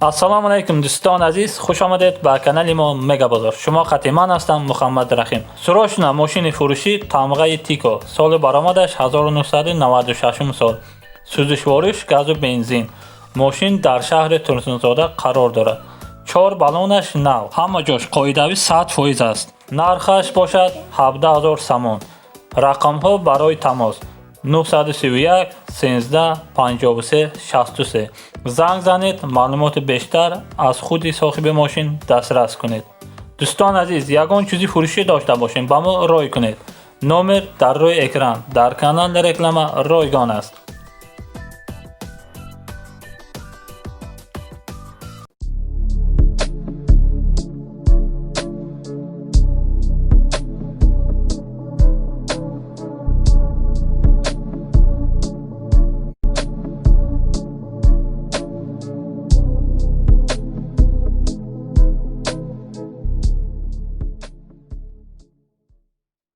ассалому алайкум дӯстон азиз, хуш омадед ба канали мо Мегабозор. Шумо хати ман ҳастам, Мухаммад Рахим. Сурошна мошини фурӯшӣ тамғаи Тико. Соли баромадаш 1996 сол. Сӯзишвориш газу бензин. Мошин дар шаҳри Турсунзода қарор дорад. 4 баллонаш нав. Ҳама ҷош қоидави 100% аст. Нархаш бошад 17000 самон. Рақамҳо барои тамос 931 13 53 63. занг занед, маълумоти бештар аз худи соҳиби мошин дастрас кунед. Дӯстон азиз, ягон чизи фурӯшӣ дошта бошем, ба мо рой кунед. Номер дар рӯи экран. Дар канали реклама ройгон аст.